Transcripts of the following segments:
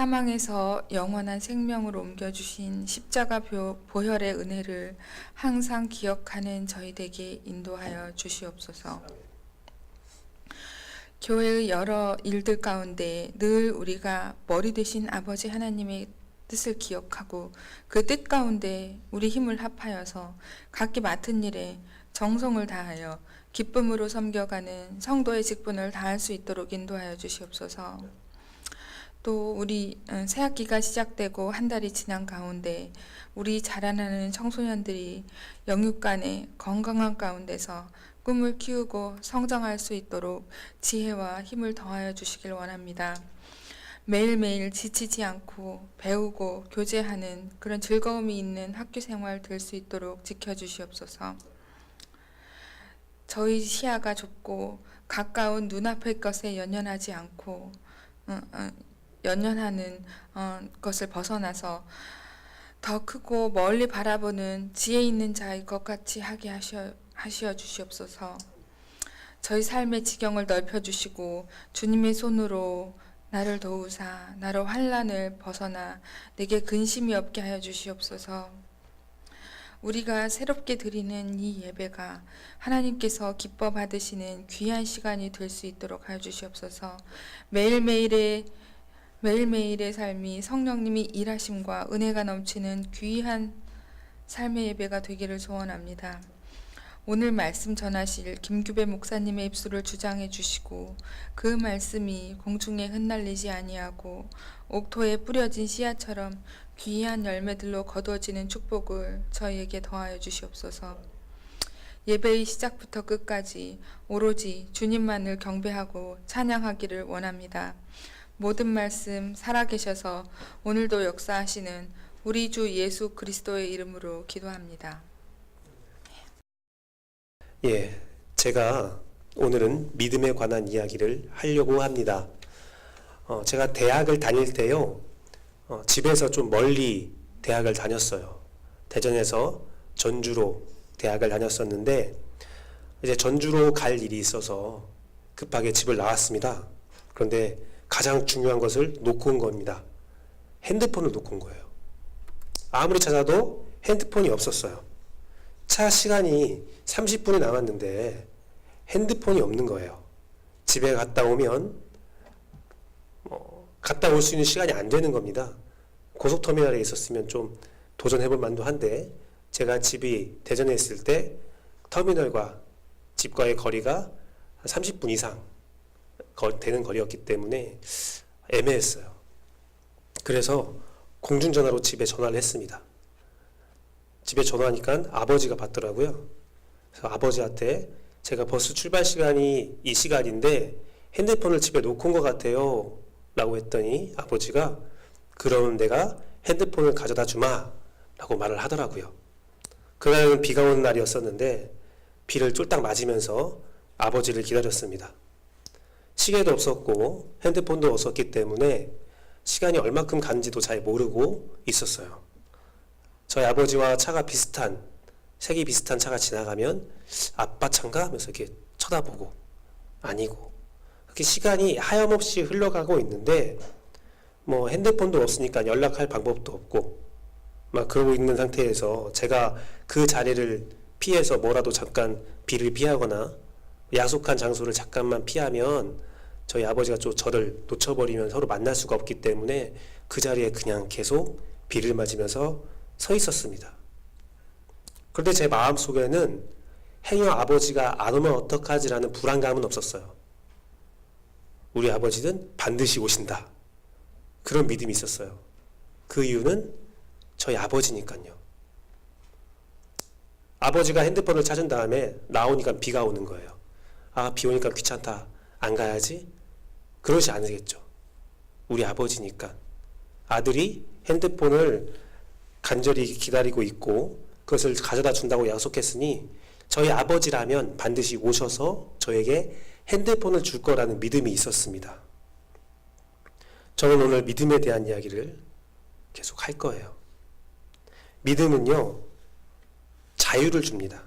사망에서 영원한 생명으로 옮겨주신 십자가 보혈의 은혜를 항상 기억하는 저희에게 인도하여 주시옵소서. 교회의 여러 일들 가운데 늘 우리가 머리 되신 아버지 하나님의 뜻을 기억하고 그 뜻 가운데 우리 힘을 합하여서 각기 맡은 일에 정성을 다하여 기쁨으로 섬겨가는 성도의 직분을 다할 수 있도록 인도하여 주시옵소서. 또 우리 새학기가 시작되고 한 달이 지난 가운데 우리 자라나는 청소년들이 영육간의 건강한 가운데서 꿈을 키우고 성장할 수 있도록 지혜와 힘을 더하여 주시길 원합니다. 매일매일 지치지 않고 배우고 교제하는 그런 즐거움이 있는 학교 생활 될 수 있도록 지켜주시옵소서. 저희 시야가 좁고 가까운 눈앞의 것에 연연하지 않고 연연하는 것을 벗어나서 더 크고 멀리 바라보는 지혜 있는 자의 것 같이 하게 하시어 주시옵소서. 저희 삶의 지경을 넓혀주시고 주님의 손으로 나를 도우사 나로 환난을 벗어나 내게 근심이 없게 하여 주시옵소서. 우리가 새롭게 드리는 이 예배가 하나님께서 기뻐 받으시는 귀한 시간이 될 수 있도록 하여 주시옵소서. 매일매일의 삶이 성령님이 일하심과 은혜가 넘치는 귀한 삶의 예배가 되기를 소원합니다. 오늘 말씀 전하실 김규배 목사님의 입술을 주장해 주시고 그 말씀이 공중에 흩날리지 아니하고 옥토에 뿌려진 씨앗처럼 귀한 열매들로 거두어지는 축복을 저희에게 더하여 주시옵소서. 예배의 시작부터 끝까지 오로지 주님만을 경배하고 찬양하기를 원합니다. 모든 말씀 살아계셔서 오늘도 역사하시는 우리 주 예수 그리스도의 이름으로 기도합니다. 제가 오늘은 믿음에 관한 이야기를 하려고 합니다. 제가 대학을 다닐 때요, 집에서 좀 멀리 대학을 다녔어요. 대전에서 전주로 대학을 다녔었는데, 이제 전주로 갈 일이 있어서 급하게 집을 나왔습니다. 그런데 가장 중요한 것을 놓고 온 겁니다. 핸드폰을 놓고 온 거예요. 아무리 찾아도 핸드폰이 없었어요. 차 시간이 30분이 남았는데 핸드폰이 없는 거예요. 집에 갔다 오면 갔다 올 수 있는 시간이 안 되는 겁니다. 고속터미널에 있었으면 좀 도전해볼 만도 한데, 제가 집이 대전에 있을 때 터미널과 집과의 거리가 30분 이상 되는 거리였기 때문에 애매했어요. 그래서 공중전화로 집에 전화를 했습니다. 집에 전화하니까 아버지가 받더라고요. 그래서 아버지한테 제가 버스 출발 시간이 이 시간인데 핸드폰을 집에 놓고 온 것 같아요 라고 했더니 아버지가 그럼 내가 핸드폰을 가져다 주마 라고 말을 하더라고요. 그날은 비가 오는 날이었었는데 비를 쫄딱 맞으면서 아버지를 기다렸습니다. 시계도 없었고 핸드폰도 없었기 때문에 시간이 얼마큼 간지도 잘 모르고 있었어요. 저희 아버지와 차가 비슷한, 색이 비슷한 차가 지나가면 아빠 차인가 하면서 이렇게 쳐다보고 아니고, 그렇게 시간이 하염없이 흘러가고 있는데 뭐 핸드폰도 없으니까 연락할 방법도 없고 막 그러고 있는 상태에서 제가 그 자리를 피해서 뭐라도 잠깐 비를 피하거나 약속한 장소를 잠깐만 피하면 저희 아버지가 좀 저를 놓쳐버리면 서로 만날 수가 없기 때문에 그 자리에 그냥 계속 비를 맞으면서 서 있었습니다. 그런데 제 마음속에는 행여 아버지가 안 오면 어떡하지라는 불안감은 없었어요. 우리 아버지는 반드시 오신다. 그런 믿음이 있었어요. 그 이유는 저희 아버지니까요. 아버지가 핸드폰을 찾은 다음에 나오니까 비가 오는 거예요. 아, 비 오니까 귀찮다. 안 가야지? 그러지 않으겠죠. 우리 아버지니까. 아들이 핸드폰을 간절히 기다리고 있고 그것을 가져다 준다고 약속했으니 저희 아버지라면 반드시 오셔서 저에게 핸드폰을 줄 거라는 믿음이 있었습니다. 저는 오늘 믿음에 대한 이야기를 계속 할 거예요. 믿음은요, 자유를 줍니다.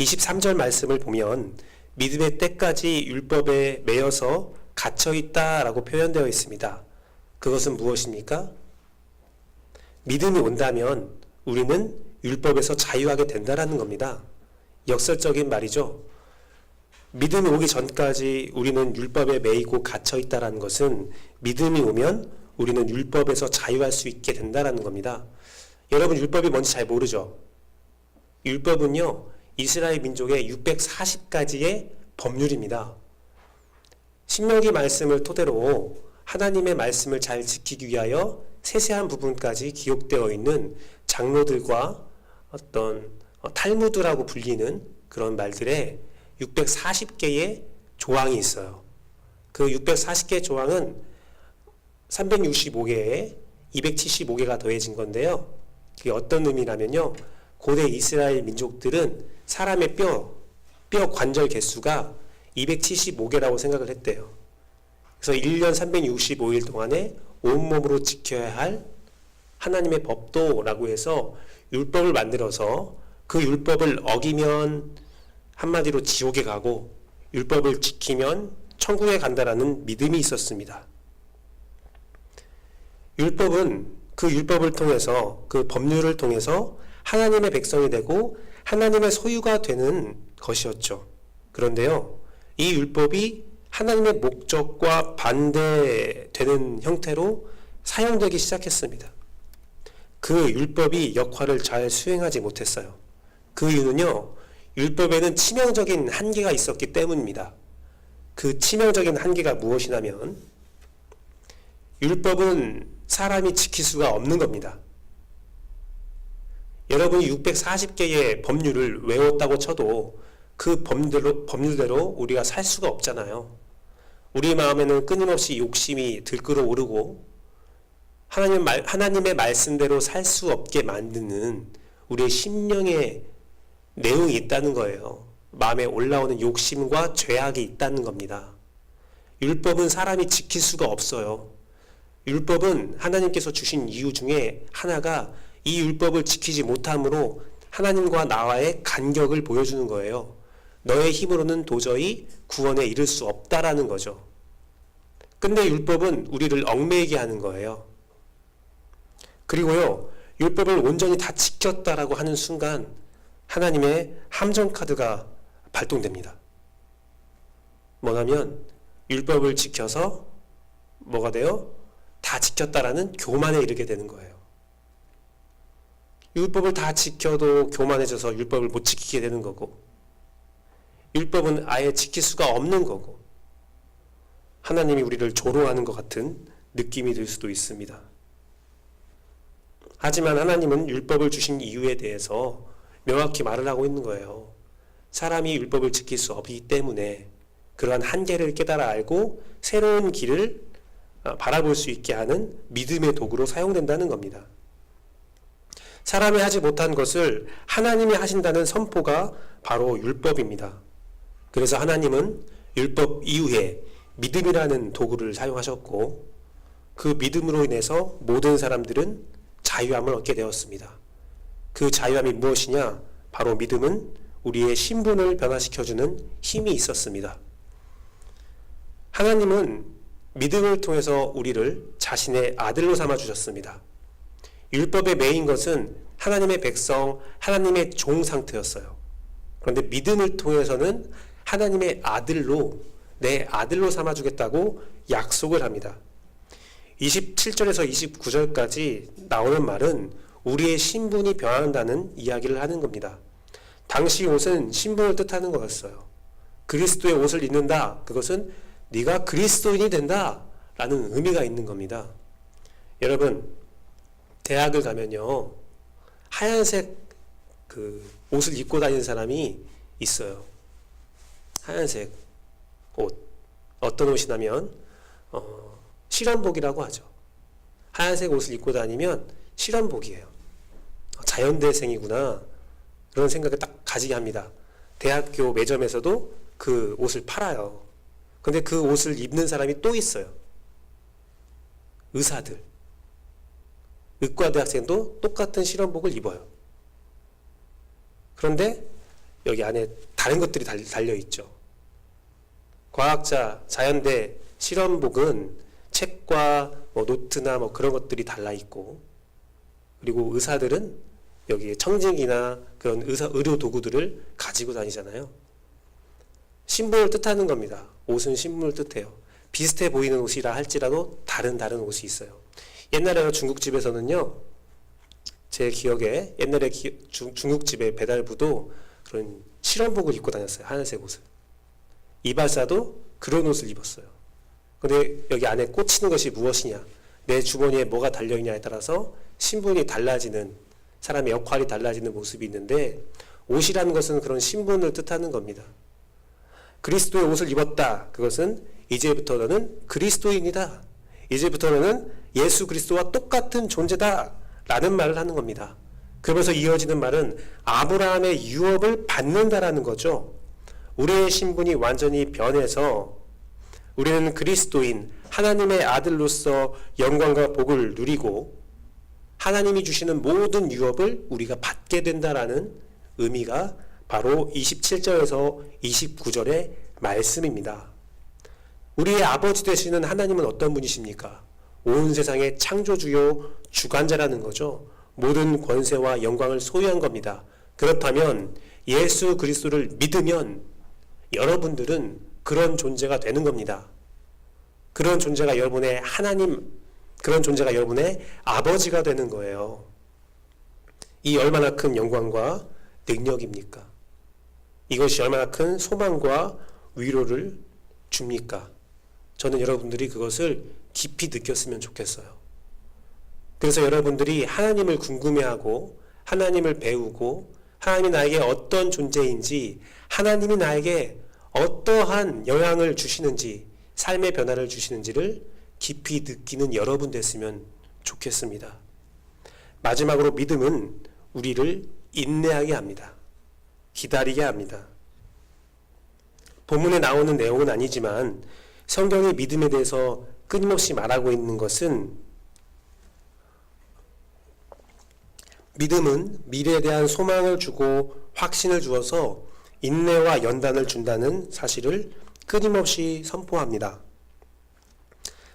23절 말씀을 보면 믿음의 때까지 율법에 매여서 갇혀있다라고 표현되어 있습니다. 그것은 무엇입니까? 믿음이 온다면 우리는 율법에서 자유하게 된다라는 겁니다. 역설적인 말이죠. 믿음이 오기 전까지 우리는 율법에 매이고 갇혀 있다라는 것은 믿음이 오면 우리는 율법에서 자유할 수 있게 된다라는 겁니다. 여러분, 율법이 뭔지 잘 모르죠? 율법은요, 이스라엘 민족의 640가지의 법률입니다. 신명기 말씀을 토대로 하나님의 말씀을 잘 지키기 위하여 세세한 부분까지 기록되어 있는 장로들과 어떤 탈무드라고 불리는 그런 말들에 640개의 조항이 있어요. 그 640개의 조항은 365개에 275개가 더해진 건데요. 그게 어떤 의미냐면요. 고대 이스라엘 민족들은 사람의 뼈 관절 개수가 275개라고 생각을 했대요. 그래서 1년 365일 동안에 온몸으로 지켜야 할 하나님의 법도라고 해서 율법을 만들어서 그 율법을 어기면 한마디로 지옥에 가고 율법을 지키면 천국에 간다라는 믿음이 있었습니다. 율법은 그 율법을 통해서 그 법률을 통해서 하나님의 백성이 되고 하나님의 소유가 되는 것이었죠. 그런데요, 이 율법이 하나님의 목적과 반대되는 형태로 사용되기 시작했습니다. 그 율법이 역할을 잘 수행하지 못했어요. 그 이유는요, 율법에는 치명적인 한계가 있었기 때문입니다. 그 치명적인 한계가 무엇이냐면 율법은 사람이 지킬 수가 없는 겁니다. 여러분이 640개의 법률을 외웠다고 쳐도 그 법률대로 우리가 살 수가 없잖아요. 우리 마음에는 끊임없이 욕심이 들끓어 오르고 하나님의 말씀대로 살 수 없게 만드는 우리의 심령의 내용이 있다는 거예요. 마음에 올라오는 욕심과 죄악이 있다는 겁니다. 율법은 사람이 지킬 수가 없어요. 율법은 하나님께서 주신 이유 중에 하나가 이 율법을 지키지 못함으로 하나님과 나와의 간격을 보여주는 거예요. 너의 힘으로는 도저히 구원에 이를 수 없다라는 거죠. 근데 율법은 우리를 얽매이게 하는 거예요. 그리고요, 율법을 온전히 다 지켰다라고 하는 순간 하나님의 함정카드가 발동됩니다. 뭐냐면 율법을 지켜서 뭐가 돼요? 다 지켰다라는 교만에 이르게 되는 거예요. 율법을 다 지켜도 교만해져서 율법을 못 지키게 되는 거고, 율법은 아예 지킬 수가 없는 거고, 하나님이 우리를 조롱하는 것 같은 느낌이 들 수도 있습니다. 하지만 하나님은 율법을 주신 이유에 대해서 명확히 말을 하고 있는 거예요. 사람이 율법을 지킬 수 없기 때문에 그러한 한계를 깨달아 알고 새로운 길을 바라볼 수 있게 하는 믿음의 도구로 사용된다는 겁니다. 사람이 하지 못한 것을 하나님이 하신다는 선포가 바로 율법입니다. 그래서 하나님은 율법 이후에 믿음이라는 도구를 사용하셨고 그 믿음으로 인해서 모든 사람들은 자유함을 얻게 되었습니다. 그 자유함이 무엇이냐? 바로 믿음은 우리의 신분을 변화시켜주는 힘이 있었습니다. 하나님은 믿음을 통해서 우리를 자신의 아들로 삼아주셨습니다. 율법에 매인 것은 하나님의 백성, 하나님의 종 상태였어요. 그런데 믿음을 통해서는 하나님의 아들로, 내 아들로 삼아주겠다고 약속을 합니다. 27절에서 29절까지 나오는 말은 우리의 신분이 변한다는 이야기를 하는 겁니다. 당시 옷은 신분을 뜻하는 거였어요. 그리스도의 옷을 입는다. 그것은 네가 그리스도인이 된다 라는 의미가 있는 겁니다. 여러분, 대학을 가면요, 하얀색 그 옷을 입고 다니는 사람이 있어요. 하얀색 옷. 어떤 옷이냐면 실험복이라고 하죠. 하얀색 옷을 입고 다니면 실험복이에요. 자연대생이구나, 그런 생각을 딱 가지게 합니다. 대학교 매점에서도 그 옷을 팔아요. 근데 그 옷을 입는 사람이 또 있어요. 의사들. 의과대학생도 똑같은 실험복을 입어요. 그런데 여기 안에 다른 것들이 달려있죠. 과학자, 자연대 실험복은 책과 뭐 노트나 뭐 그런 것들이 달라 있고, 그리고 의사들은 여기에 청진기나 그런 의료 도구들을 가지고 다니잖아요. 신분을 뜻하는 겁니다. 옷은 신분을 뜻해요. 비슷해 보이는 옷이라 할지라도 다른 옷이 있어요. 옛날에 중국집에서는요, 제 기억에 옛날에 중국집의 배달부도 그런 실험복을 입고 다녔어요. 하늘색 옷을. 이발사도 그런 옷을 입었어요. 근데 여기 안에 꽂히는 것이 무엇이냐, 내 주머니에 뭐가 달려있냐에 따라서 신분이 달라지는, 사람의 역할이 달라지는 모습이 있는데, 옷이라는 것은 그런 신분을 뜻하는 겁니다. 그리스도의 옷을 입었다. 그것은 이제부터 너는 그리스도인이다. 이제부터 너는 예수 그리스도와 똑같은 존재다. 라는 말을 하는 겁니다. 그러면서 이어지는 말은 아브라함의 유업을 받는다라는 거죠. 우리의 신분이 완전히 변해서 우리는 그리스도인, 하나님의 아들로서 영광과 복을 누리고 하나님이 주시는 모든 유업을 우리가 받게 된다라는 의미가 바로 27절에서 29절의 말씀입니다. 우리의 아버지 되시는 하나님은 어떤 분이십니까? 온 세상의 창조주요 주관자라는 거죠. 모든 권세와 영광을 소유한 겁니다. 그렇다면 예수 그리스도를 믿으면 여러분들은 그런 존재가 되는 겁니다. 그런 존재가 여러분의 하나님, 그런 존재가 여러분의 아버지가 되는 거예요. 이 얼마나 큰 영광과 능력입니까? 이것이 얼마나 큰 소망과 위로를 줍니까? 저는 여러분들이 그것을 깊이 느꼈으면 좋겠어요. 그래서 여러분들이 하나님을 궁금해하고 하나님을 배우고 하나님이 나에게 어떤 존재인지, 하나님이 나에게 어떠한 영향을 주시는지, 삶의 변화를 주시는지를 깊이 느끼는 여러분 됐으면 좋겠습니다. 마지막으로 믿음은 우리를 인내하게 합니다. 기다리게 합니다. 본문에 나오는 내용은 아니지만 성경이 믿음에 대해서 끊임없이 말하고 있는 것은, 믿음은 미래에 대한 소망을 주고 확신을 주어서 인내와 연단을 준다는 사실을 끊임없이 선포합니다.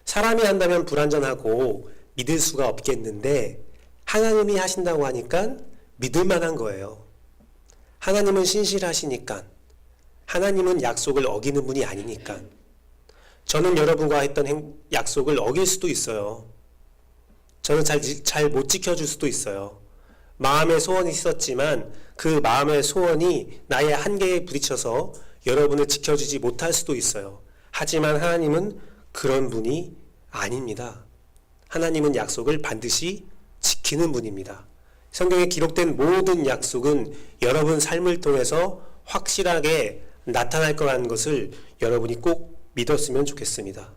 사람이 한다면 불완전하고 믿을 수가 없겠는데 하나님이 하신다고 하니까 믿을 만한 거예요. 하나님은 신실하시니까, 하나님은 약속을 어기는 분이 아니니까. 저는 여러분과 했던 약속을 어길 수도 있어요. 저는 잘 못 지켜줄 수도 있어요. 마음의 소원이 있었지만 그 마음의 소원이 나의 한계에 부딪혀서 여러분을 지켜주지 못할 수도 있어요. 하지만 하나님은 그런 분이 아닙니다. 하나님은 약속을 반드시 지키는 분입니다. 성경에 기록된 모든 약속은 여러분 삶을 통해서 확실하게 나타날 거라는 것을 여러분이 꼭 믿었으면 좋겠습니다.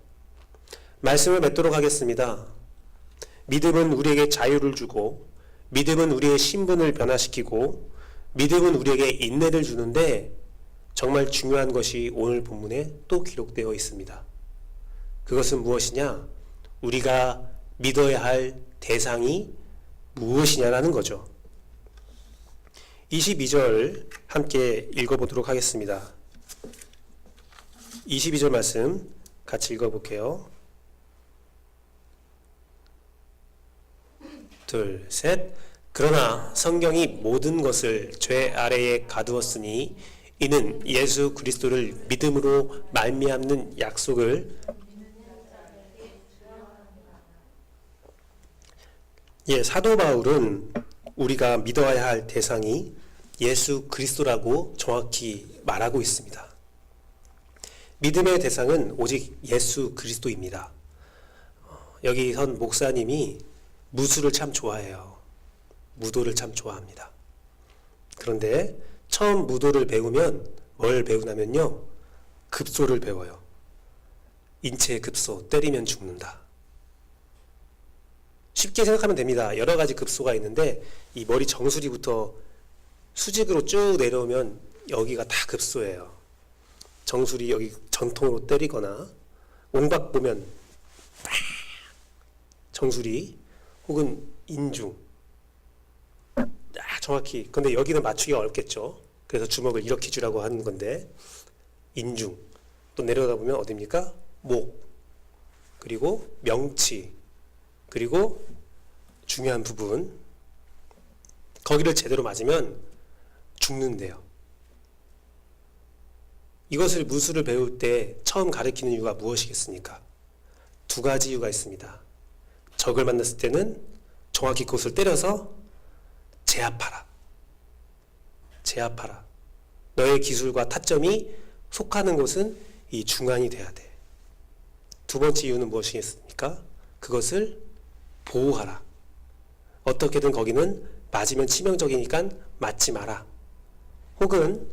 말씀을 맺도록 하겠습니다. 믿음은 우리에게 자유를 주고, 믿음은 우리의 신분을 변화시키고, 믿음은 우리에게 인내를 주는데, 정말 중요한 것이 오늘 본문에 또 기록되어 있습니다. 그것은 무엇이냐? 우리가 믿어야 할 대상이 무엇이냐라는 거죠. 22절 함께 읽어보도록 하겠습니다. 22절 말씀 같이 읽어볼게요. 둘, 셋. 그러나 성경이 모든 것을 죄 아래에 가두었으니 이는 예수 그리스도를 믿음으로 말미암는 약속을, 사도 바울은 우리가 믿어야 할 대상이 예수 그리스도라고 정확히 말하고 있습니다. 믿음의 대상은 오직 예수 그리스도입니다. 여기 선 목사님이 무술을 참 좋아해요. 무도를 참 좋아합니다. 그런데 처음 무도를 배우면 뭘 배우냐면요, 급소를 배워요. 인체 급소, 때리면 죽는다. 쉽게 생각하면 됩니다. 여러 가지 급소가 있는데 이 머리 정수리부터 수직으로 쭉 내려오면 여기가 다 급소예요. 정수리 여기 전통으로 때리거나, 옹박 보면 정수리 혹은 인중, 정확히. 근데 여기는 맞추기가 어렵겠죠. 그래서 주먹을 이렇게 주라고 하는 건데, 인중. 또 내려다 보면 어디입니까? 목, 그리고 명치, 그리고 중요한 부분, 거기를 제대로 맞으면 죽는데요. 이것을 무술을 배울 때 처음 가르치는 이유가 무엇이겠습니까? 두 가지 이유가 있습니다. 적을 만났을 때는 정확히 그것을 때려서 제압하라. 제압하라. 너의 기술과 타점이 속하는 곳은 이 중앙이 돼야 돼. 두 번째 이유는 무엇이겠습니까? 그것을 보호하라. 어떻게든 거기는 맞으면 치명적이니까 맞지 마라. 혹은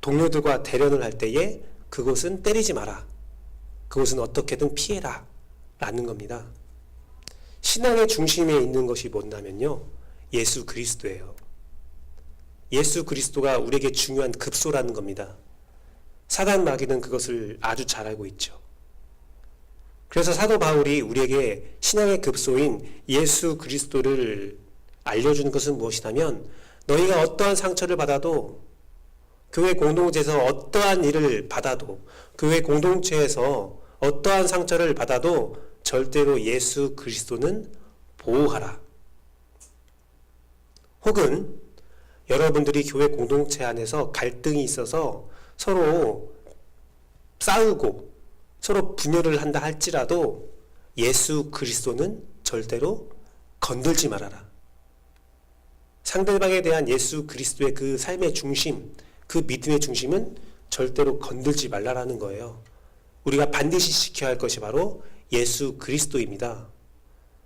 동료들과 대련을 할 때에 그것은 때리지 마라. 그것은 어떻게든 피해라. 라는 겁니다. 신앙의 중심에 있는 것이 뭔가면요, 예수 그리스도예요. 예수 그리스도가 우리에게 중요한 급소라는 겁니다. 사단 마귀는 그것을 아주 잘 알고 있죠. 그래서 사도 바울이 우리에게 신앙의 급소인 예수 그리스도를 알려주는 것은 무엇이냐면, 너희가 어떠한 상처를 받아도, 교회 공동체에서 어떠한 일을 받아도, 교회 공동체에서 어떠한 상처를 받아도 절대로 예수 그리스도는 보호하라. 혹은 여러분들이 교회 공동체 안에서 갈등이 있어서 서로 싸우고 서로 분열을 한다 할지라도 예수 그리스도는 절대로 건들지 말아라. 상대방에 대한 예수 그리스도의 그 삶의 중심, 그 믿음의 중심은 절대로 건들지 말라라는 거예요. 우리가 반드시 지켜야 할 것이 바로 예수 그리스도입니다.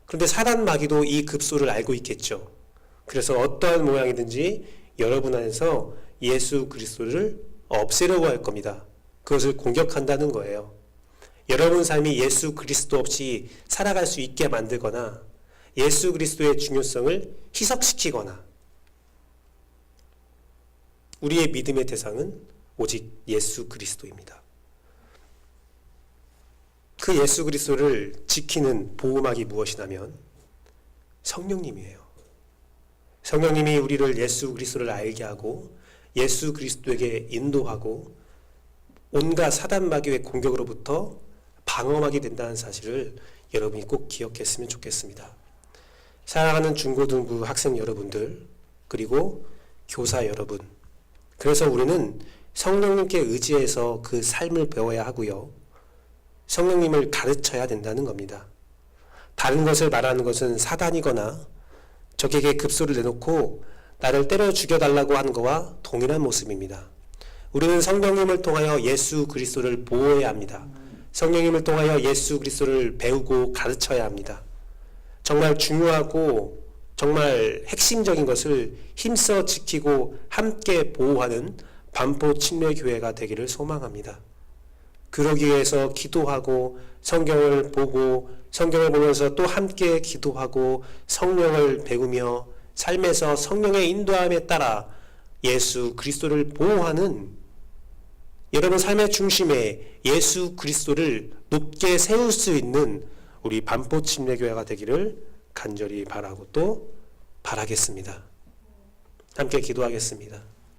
그런데 사단 마귀도 이 급소를 알고 있겠죠. 그래서 어떠한 모양이든지 여러분 안에서 예수 그리스도를 없애려고 할 겁니다. 그것을 공격한다는 거예요. 여러분 삶이 예수 그리스도 없이 살아갈 수 있게 만들거나 예수 그리스도의 중요성을 희석시키거나, 우리의 믿음의 대상은 오직 예수 그리스도입니다. 그 예수 그리스도를 지키는 보호막이 무엇이냐면 성령님이에요. 성령님이 우리를 예수 그리스도를 알게 하고 예수 그리스도에게 인도하고 온갖 사단 마귀의 공격으로부터 방어막이 된다는 사실을 여러분이 꼭 기억했으면 좋겠습니다. 사랑하는 중고등부 학생 여러분들, 그리고 교사 여러분, 그래서 우리는 성령님께 의지해서 그 삶을 배워야 하고요, 성령님을 가르쳐야 된다는 겁니다. 다른 것을 말하는 것은 사단이거나 적에게 급소를 내놓고 나를 때려 죽여달라고 하는 것과 동일한 모습입니다. 우리는 성령님을 통하여 예수 그리스도를 보호해야 합니다. 성령님을 통하여 예수 그리스도를 배우고 가르쳐야 합니다. 정말 중요하고 정말 핵심적인 것을 힘써 지키고 함께 보호하는 반포 침례교회가 되기를 소망합니다. 그러기 위해서 기도하고 성경을 보고 성경을 보면서 또 함께 기도하고 성령을 배우며 삶에서 성령의 인도함에 따라 예수 그리스도를 보호하는, 여러분 삶의 중심에 예수 그리스도를 높게 세울 수 있는 우리 반포 침례교회가 되기를 간절히 바라고 또 바라겠습니다. 함께 기도하겠습니다.